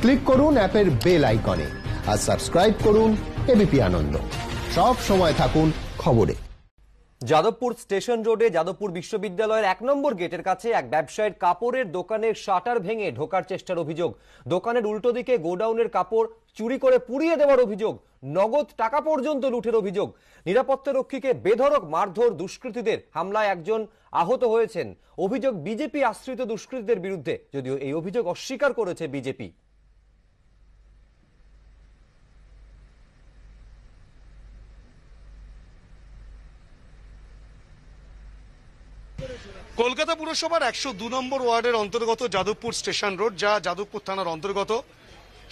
Click করুন অ্যাপের bell আইকনে আর সাবস্ক্রাইব করুন এবিপি আনন্দ। সব সময় থাকুন খবরে। যাদবপুর স্টেশন রোডে যাদবপুর বিশ্ববিদ্যালয়ের 1 নম্বর গেটের কাছে এক ব্যবসায়ীর কাপড়ের দোকানের শাটার ভেঙে ঢোকার চেষ্টার অভিযোগ। দোকানের উল্টো দিকে গোডাউনের কাপড় চুরি করে পুড়িয়ে দেওয়ার অভিযোগ। নগদ টাকা পর্যন্ত লুটের অভিযোগ। নিরাপত্তা রক্ষীকে বেধড়ক মারধর, দুষ্কৃতীদের হামলায় একজন আহত হয়েছেন। অভিযোগ বিজেপি আশ্রিত দুষ্কৃতীদের বিরুদ্ধে, যদিও এই অভিযোগ অস্বীকার করেছে বিজেপি। কলকাতা পুরসভার 102 নম্বর ওয়ার্ডের অন্তর্গত যাদবপুর স্টেশন রোড, যা যাদবপুর থানার অন্তর্গত,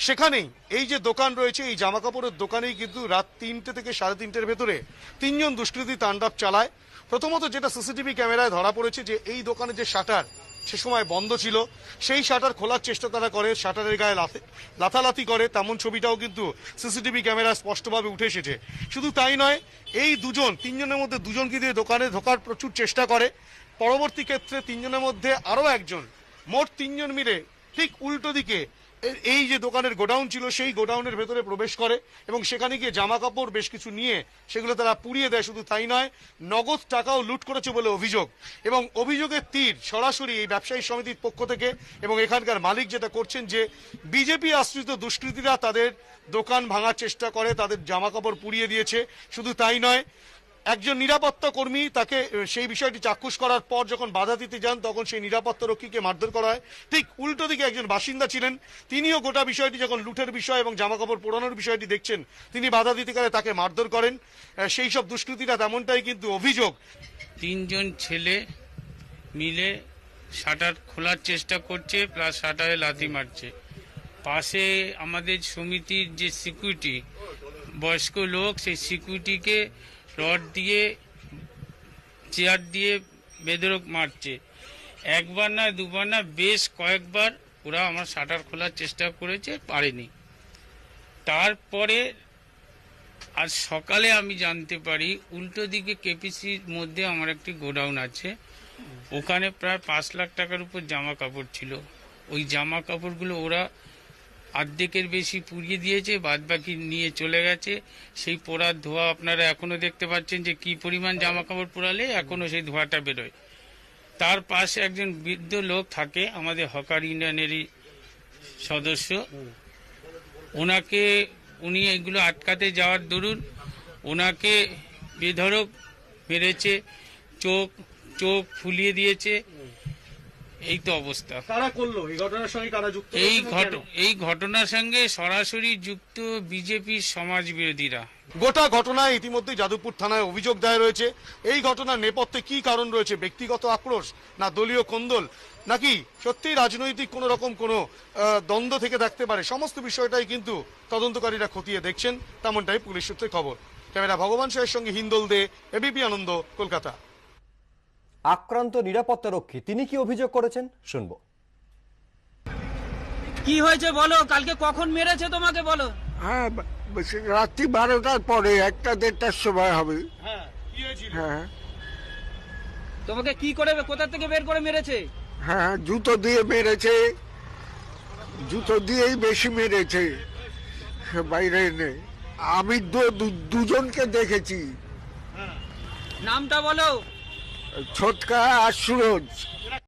সেখানেই এই যে দোকান রয়েছে, এই জামা কাপড়ের দোকানেই কিন্তু রাত 3টে থেকে 3:30-এর ভেতরে 3 জন দুষ্কৃতী তাণ্ডব চালায়। প্রথমত যেটা সিসিটিভি ক্যামেরায় ধরা পড়েছে যে এই দোকানের যে শাটার সে সময় বন্ধ ছিল, সেই শাটার খোলার চেষ্টা তারা করে, শাটারের গায়ে লাথালাথি করে, তেমন ছবিটাও কিন্তু সিসিটিভি ক্যামেরায় স্পষ্টভাবে উঠে এসেছে। শুধু তাই নয়, এই 3 জনের মধ্যে 2 জনকে দিয়ে দোকানে ঢোকার প্রচুর চেষ্টা করে। পরবর্তী ক্ষেত্রে 3 জনের মধ্যে আরো একজন, মোট 3 জন মিলে ঠিক উল্টো দিকে এই যে দোকানের গোডাউন ছিল সেই গোডাউনের ভেতরে প্রবেশ করে এবং সেখানে গিয়ে জামা কাপড় বেশ কিছু নিয়ে সেগুলো তারা পুড়িয়ে দেয়। শুধু তাই নয়, নগদ টাকাও লুট করেছে বলে অভিযোগ। এবং অভিযোগের তীর সরাসরি এই ব্যবসায়ী সমিতির পক্ষ থেকে, এবং এখানকার মালিক যেটা করছেন যে বিজেপি আশ্রিত দুষ্কৃতীরা তাদের দোকান ভাঙার চেষ্টা করে, তাদের জামা কাপড় পুড়িয়ে দিয়েছে। শুধু তাই নয়, একজন নিরাপত্তা কর্মী, তাকে সেই বিষয়টি চাক্ষুষ করার পর যখন বাধা দিতে যান তখন সেই নিরাপত্তা রক্ষীকে মারধর করা হয়। ঠিক উল্টো দিকে একজন বাসিন্দা ছিলেন, তিনিও গোটা বিষয়টি যখন লুটের বিষয় এবং জামা কাপড় পোড়ানোর বিষয়টি দেখছেন, তিনি বাধা দিতে গেলে তাকে মারধর করেন সেই সব দুষ্কৃতীরা, তেমনটাই কিন্তু অভিযোগ। 3 জন ছেলে মিলে শাটার খোলার চেষ্টা করছে, প্লাস শাটারে লাথি মারছে। পাশে আমাদের সমিতির যে সিকিউরিটি, বয়স্ক লোক, সেই সিকিউরিটিকে রড দিয়ে, চেয়ার দিয়ে বেধড়ক মারছে। একবার না দুবার না, বেশ কয়েকবার ওরা আমার শাটার খোলার চেষ্টা করেছে, পারেনি। তারপরে আজ সকালে আমি জানতে পারি উল্টো দিকে কেপিসির মধ্যে আমার একটি গোডাউন আছে, ওখানে প্রায় 5 লাখ টাকার উপর জামা কাপড় ছিল। ওই জামা কাপড়গুলো ওরা অর্ধেকের বেশি পুড়িয়ে দিয়েছে, বাদ বাকি নিয়ে চলে গেছে। সেই পোড়ার ধোঁয়া আপনারা এখনো দেখতে পাচ্ছেন যে কি পরিমাণ জামা কাপড় পোড়ালে এখনো সেই ধোঁয়াটা বেরোয়। তার পাশে একজন বৃদ্ধ লোক থাকে, আমাদের হকার ইউনিয়নেরই সদস্য। উনি এগুলো আটকাতে যাওয়ার দরুন ওনাকে বেধড়ক মেরেছে, চোখ ফুলিয়ে দিয়েছে। এই তো অবস্থা। কারা করলো এই ঘটনার সঙ্গে? কারা যুক্ত? এই ঘটনার সঙ্গে সরাসরি যুক্ত বিজেপির সমাজ বিরোধীরা। গোটা ঘটনায় ইতিমধ্যে যাদবপুর থানায় অভিযোগ দায়ের রয়েছে। এই ঘটনার নেপথ্যে কি কারণ রয়েছে? ব্যক্তিগত আক্রোশ, না দলীয় কোন্দল, নাকি সত্যি রাজনৈতিক কোন রকম কোনো দ্বন্দ্ব থেকে থাকতে পারে? সমস্ত বিষয়টাই কিন্তু তদন্তকারীরা খতিয়ে দেখছেন, তেমনটাই পুলিশ সূত্রে খবর। ক্যামেরা ভগবান সাহের সঙ্গে হিন্দল দে, এবিপি আনন্দ, কলকাতা। আক্রান্ত নিরাপত্তা রক্ষী, তিনি কি অভিযোগ করেছেন শুনবো। কি হয়েছে বলো? কালকে কখন মেরেছে তোমাকে বলো? হ্যাঁ, রাত্রি 12টার পরে, 1টা-1:30টার সময় হবে। হ্যাঁ, তোমাকে কি করে, কোথা থেকে বের করে মেরেছে? হ্যাঁ, জুতো দিয়ে মেরেছে, জুতো দিয়েই বেশি মেরেছে, বাইরে নেই। আমি দুজনকে দেখেছি। নামটা বলো। ছোটকা আর সুরজ।